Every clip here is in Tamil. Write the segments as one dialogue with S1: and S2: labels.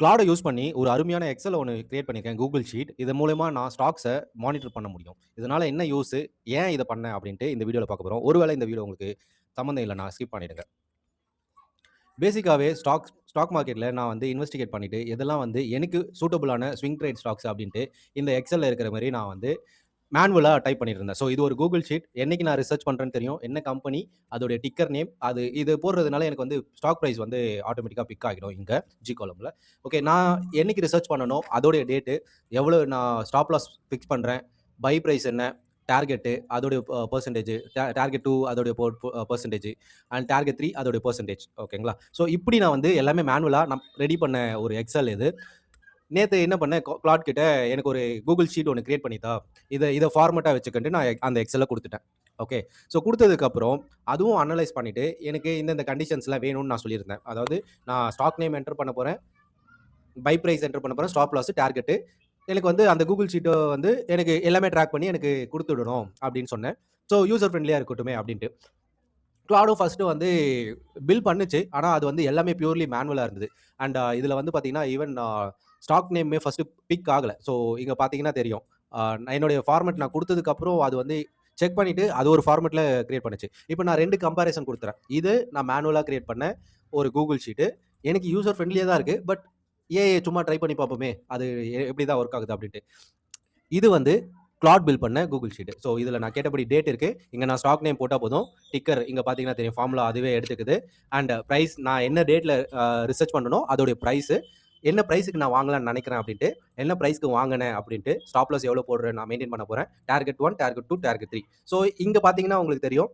S1: கிளாட யூஸ் பண்ணி ஒரு அருமையான எக்ஸல் ஒண்ணு கிரியேட் பண்ணியிருக்கேன். Google sheet. இது மூலியமா நான் ஸ்டாக்ஸ மானிட்டர் பண்ண முடியும். இதனால என்ன யூஸு? ஏன் இத பண்ணேன்? அப்படின்ட்டு இந்த வீடியோல பார்க்க போறோம். ஒருவேளை இந்த வீடியோ உங்களுக்கு சம்மந்தம் இல்லன்னா ஸ்கிப் பண்ணிடுங்க. பேசிக்காவே ஸ்டாக் மார்க்கெட்ல நான் வந்து இன்வெஸ்டிகேட் பண்ணிட்டு, எதெல்லாம் வந்து எனக்கு சூட்டபிளான ஸ்விங் ட்ரேட் ஸ்டாக்ஸ் அப்படின்ட்டு இந்த எக்ஸல்ல இருக்கிற மாரி நான் வந்து மேனுவலா டைப் பண்ணிட்டு இருந்தேன். ஸோ இது ஒரு கூகுள் ஷீட். என்னைக்கு நான் ரிசர்ச் பண்றேன்னு தெரியும். என்ன கம்பெனி, அதோடைய டிக்கர் நேம், இது போடுறதுனால எனக்கு வந்து ஸ்டாக் பிரைஸ் வந்து ஆட்டோமேட்டிக்கா பிக் ஆகிடும் இங்க ஜி காலம்ல. ஓகே, நான் என்னைக்கு ரிசர்ச் பண்ணனோ அதோடைய டேட்டு, எவ்வளோ நான் ஸ்டாப் லாஸ் ஃபிக்ஸ் பண்றேன், பை பிரைஸ் என்ன, டார்கெட்டு அதோடைய பெர்சன்டேஜ், டார்கெட் 2 அதோடைய பெர்சன்டேஜ் அண்ட் டார்கெட் 3 அதோடைய பெர்சன்டேஜ். ஓகேங்களா? ஸோ இப்படி நான் வந்து எல்லாமே மேனுவலா நான் ரெடி பண்ண ஒரு எக்ஸல் இது. நேத்து என்ன பண்ணேன், கிளாட் கிட்ட எனக்கு ஒரு கூகுள் ஷீட் ஒண்ணு கிரியேட் பண்ணி தா. இத ஃபார்மேட்டா வச்சுக்கன்ட்டு நான் அந்த எக்ஸல்ல குடுத்துட்டேன். ஓகே. ஸோ குடுத்ததுக்கப்புறம், அதுவும் அனலைஸ் பண்ணிட்டு, எனக்கு இந்த கண்டிஷன்ஸ்லாம் வேணும்னு நான் சொல்லியிருந்தேன். அதாவது நான் ஸ்டாக் நேம் என்டர் பண்ண போறேன். பை பிரைஸ் என்டர் பண்ண போறேன். Stop loss, target. எனக்கு வந்து அந்த கூகுள் ஷீட்ட வந்து எனக்கு எல்லாமே ட்ராக் பண்ணி எனக்கு குடுத்துடணும் அப்படின்னு சொன்னேன். ஸோ யூசர் ஃப்ரெண்ட்லியா இருக்கட்டுமே அப்படின்ட்டு. கிளாடும் ஃபர்ஸ்ட்டு வந்து பில் பண்ணுச்சு. ஆனா அது வந்து எல்லாமே பியூர்லி மேனுவலா இருந்தது. அண்ட் இதுல வந்து பார்த்தீங்கன்னா, ஈவன் ஸ்டாக் நேமே ஃபர்ஸ்ட்டு பிக் ஆகல. ஸோ இங்க பார்த்தீங்கன்னா தெரியும். என்னுடைய ஃபார்மேட் நான் குடுத்ததுக்கப்புறம் அது வந்து செக் பண்ணிட்டு, அது ஒரு ஃபார்மேட்ல கிரியேட் பண்ணுச்சு. இப்ப நான் 2 கம்பேரிசன் குடுத்துறேன். இது நான் மேனுவலா கிரியேட் பண்ண ஒரு கூகுள் ஷீட்டு. எனக்கு யூசர் ஃப்ரெண்ட்லியா தான் இருக்கு. பட் ஏஐ சும்மா ட்ரை பண்ணி பார்ப்போமே! அது எப்படி தான் ஒர்க் ஆகுது அப்படின்ட்டு. இது வந்து கிளாட் பில்ட் பண்ண கூகுள் ஷீட். ஸோ இதுல நான் கேட்டபடி டேட் இருக்கு. இங்க நான் ஸ்டாக் நேம் போட்டா போதும். டிக்கர் இங்க பார்த்தீங்கன்னா தெரியும். ஃபார்முலா அதுவே எடுத்துக்குது. அண்ட் பிரைஸ் நான் என்ன டேட்ல ரிசர்ச் பண்ணனோ அதோடைய பிரைஸ், என்ன பிரைஸ்க்கு நான் வாங்கலாம்னு நினைக்கிறேன் அப்படின்ட்டு, என்ன பிரைஸ்க்கு வாங்கினேன் அப்படின்ட்டு, ஸ்டாப் லாஸ் எவ்வளோ போடுறேன் நான் மெயின்டெயின் பண்ண போறேன். Target 1, target 2, target 3. ஸோ இங்க பார்த்தீங்கன்னா உங்களுக்கு தெரியும்.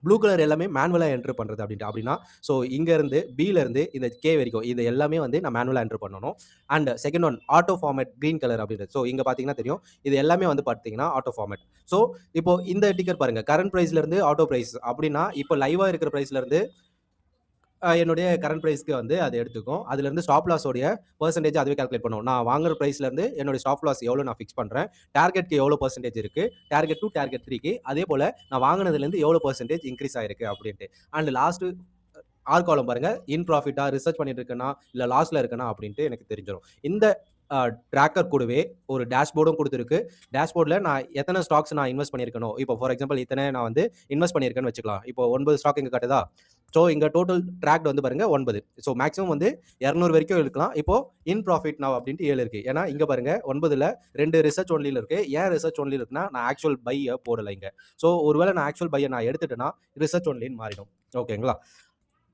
S1: ப்ளூ கலர் எல்லாமே மேனுவலா என்டர் பண்றது அப்படின்ட்டு. அப்படின்னா, ஸோ இங்க இருந்து பில இருந்து இந்த கே வரைக்கும் இது எல்லாமே வந்து நான் மேனுவலா என்டர் பண்ணணும். And second one auto format green colour அப்படின்றது. ஸோ இங்க பார்த்தீங்கன்னா தெரியும். இது எல்லாமே வந்து பார்த்தீங்கன்னா ஆட்டோ ஃபார்மேட். ஸோ இப்போ இந்த டிக்கர் பாருங்க. கரண்ட் பிரைஸ்ல இருந்து ஆட்டோ பிரைஸ் அப்படின்னா, இப்போ லைவா இருக்கிற பிரைஸ்ல இருந்து என்னுடைய கரண்ட் பிரைஸ்க்கு வந்து அது எடுத்துக்கும். அதுலேருந்து ஸ்டாப் லாஸோடைய பெர்சன்டேஜ் அதுவே கால்குலேட் பண்ணும். நான் வாங்குற பிரைஸ்லேருந்து என்னுடைய ஸ்டாப் லாஸ் எவ்வளோ நான் ஃபிக்ஸ் பண்ணுறேன். டார்கெட்க்கு எவ்வளோ பெர்சன்டேஜ் இருக்கு. டார்கெட் 2, டார்கெட் 3க்கு அதே போல நான் வாங்கினதுலேருந்து எவ்வளோ பெர்சன்டேஜ் இன்க்ரீஸ் ஆயிருக்கு அப்படின்ட்டு. அண்ட் லாஸ்ட் ஆர் காலம் பாருங்க. இன் ப்ராஃபிட்டா ரிசர்ச் பண்ணிட்டு இருக்கேனா, இல்ல லாஸ்ல இருக்கேனா அப்படின்ட்டு எனக்கு தெரிஞ்சிடும். இந்த ட்ராக்கர் கூடவே ஒரு டேஷ்போர்டும் குடுத்திருக்கு. டேஷ்போர்ட்ல நான் எத்தனை ஸ்டாக்ஸ் நான் இன்வெஸ்ட் பண்ணியிருக்கனோ, இப்போ ஃபார் எக்ஸாம்பிள் இத்தனை நான் வந்து இன்வெஸ்ட் பண்ணியிருக்கேன்னு வச்சுக்கலாம். இப்போ 9 ஸ்டாக் இங்க காட்டுதா? ஸோ இங்க டோட்டல் ட்ராக்ட் வந்து பாருங்க 9. ஸோ மேக்ஸிமம் வந்து 200 வரைக்கும் இருக்கலாம். இப்போ இன் ப்ராஃபிட் நவ் அப்படின்ட்டு 7 இருக்கு. ஏன்னா இங்க பாருங்க 9ல 2 ரிசர்ச் ஒன்லில இருக்கு. ஏன் ரிசர்ச் ஒன்லில இருக்குன்னா, நான் ஆக்சுவல் பைய போடல இங்க. ஸோ ஒருவேளை நான் ஆக்சுவல் பைய நான் எடுத்துட்டேன்னா, ரிசர்ச் ஒன்லின்னு மாறிடும். ஓகேங்களா?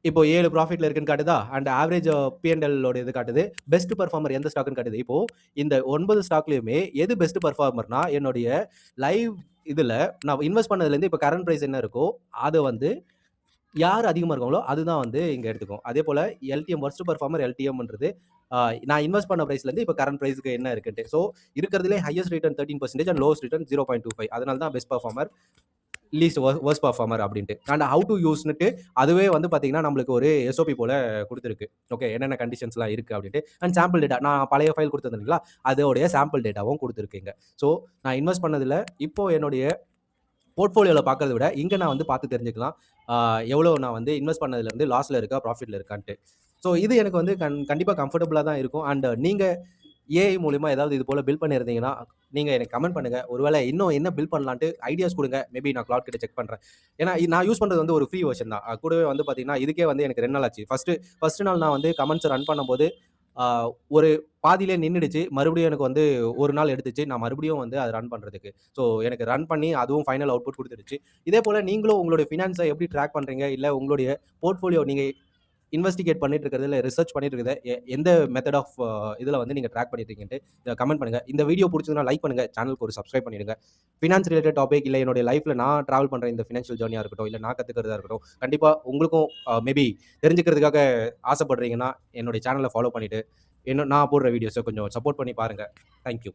S1: இப்போ 7 ப்ராஃபிட்ல இருக்குன்னு காட்டுதா? அண்ட் ஆவரேஜ் P&L ஓட இது காட்டுது. பெஸ்ட் பெர்ஃபார்மர் எந்த ஸ்டாக்ன்னு காட்டுது. இப்போ இந்த 9 ஸ்டாக்லயுமே எது பெஸ்ட் பெர்ஃபார்மர்னா, என்னுடைய லைவ் இதுல நான் இன்வெஸ்ட் பண்ணதுலேருந்து இப்போ கரண்ட் பிரைஸ் என்ன இருக்கோ, அத வந்து யார் அதிகமா இருக்காங்களோ, அதுதான் வந்து இங்க எடுத்துக்கும். அதேபோல எல்டிஎம் வொர்ஸ்ட் பெர்ஃபார்மர் எல்டிஎம்ன்றது நான் இன்வெஸ்ட் பண்ண பிரைஸ்லேருந்து இப்போ கரண்ட் பிரைஸ்க்கு என்ன இருக்குன்ட்டு. ஸோ இருக்கிறதுலே highest return 13% and lowest return 0.25. அதனால தான் best performer, least worst performer அப்படின்ட்டு. அண்ட் ஹவ் டு யூஸ்னுட்டு அதுவே வந்து பார்த்தீங்கன்னா, நம்மளுக்கு ஒரு எஸ்ஓபி போல குடுத்துருக்கு. ஓகே, என்னென்ன கண்டிஷன்ஸ்லாம் இருக்கு அப்படின்ட்டு. அண்ட் சாம்பிள் டேட்டா நான் பழைய ஃபைல் குடுத்திருந்தேன் இல்லைங்களா? அதோடைய சாம்பிள் டேட்டாவும் குடுத்துருக்குங்க. ஸோ நான் இன்வெஸ்ட் பண்ணதுல இப்போ என்னுடைய போர்ட்ஃபோலியோல பார்க்கறத விட, இங்க நான் வந்து பார்த்து தெரிஞ்சுக்கலாம். எவ்வளோ நான் வந்து இன்வெஸ்ட் பண்ணதுலேருந்து லாஸ்ல இருக்கா, ப்ராஃபிட்ல இருக்கான்ட்டு. ஸோ இது எனக்கு வந்து கண்டிப்பா கம்ஃபர்டபுளா தான் இருக்கும். அண்ட் நீங்க ஏஐ மூலியமா ஏதாவது இது போல பில்ட் பண்ணியிருந்தீங்கன்னா, நீங்க எனக்கு கமெண்ட் பண்ணுங்க. ஒருவேளை இன்னும் என்ன பில்ட் பண்ணலான்ட்டு ஐடியாஸ் குடுங்க. மேபி நான் கிளாட் கிட்ட செக் பண்றேன். ஏன்னா நான் யூஸ் பண்றது வந்து ஒரு ஃப்ரீ வெர்ஷன் தான். கூடவே வந்து பார்த்தீங்கன்னா, இதுக்கே வந்து எனக்கு 2 நாள் ஆச்சு. ஃபர்ஸ்ட் நாள் நான் வந்து கமெண்ட்ஸ் ரன் பண்ணும்போது, ஆ ஒரு பாதியிலே நின்னுடுச்சு. மறுபடியும் எனக்கு வந்து 1 நாள் எடுத்துச்சு. நான் மறுபடியும் வந்து அத ரன் பண்றதுக்கு. ஸோ எனக்கு ரன் பண்ணி அதுவும் ஃபைனல் அவுட்புட் குடுத்துடுச்சு. இதே போல நீங்களும் உங்களுடைய ஃபினான்ஸ எப்படி ட்ராக் பண்றீங்க? இல்ல உங்களுடைய போர்ட்ஃபோலியோ நீங்க இன்வெஸ்டிகேட் பண்ணிட்டு இருக்கிறது, இல்ல ரிசர்ச் பண்ணிட்டு இருக்கிறத எந்த மெத்தட் ஆஃப் இதுல வந்து நீங்க ட்ராக் பண்ணிட்டு இருக்கீங்கன்ட்டு கமெண்ட் பண்ணுங்க. இந்த வீடியோ புடிச்சதுனா லைக் பண்ணுங்க. சேனலுக்கு ஒரு சப்ஸ்கிரைப் பண்ணிடுங்க. ஃபினான்ஸ் ரிலேட்டட் டாபிக் இல்ல என்னுடைய லைஃப்ல நான் டிராவல் பண்ற இந்த ஃபினான்ஷியல் ஜர்னியா இருக்கட்டும், இல்ல நான் கத்துக்கிறதா இருக்கட்டும், கண்டிப்பா உங்களுக்கும் மேபி தெரிஞ்சுக்கிறதுக்காக ஆசைப்படுறீங்கன்னா, என்னுடைய சேனல ஃபாலோ பண்ணிட்டு, நான் போடுற வீடியோஸ கொஞ்சம் சப்போர்ட் பண்ணி பாருங்க. Thank you.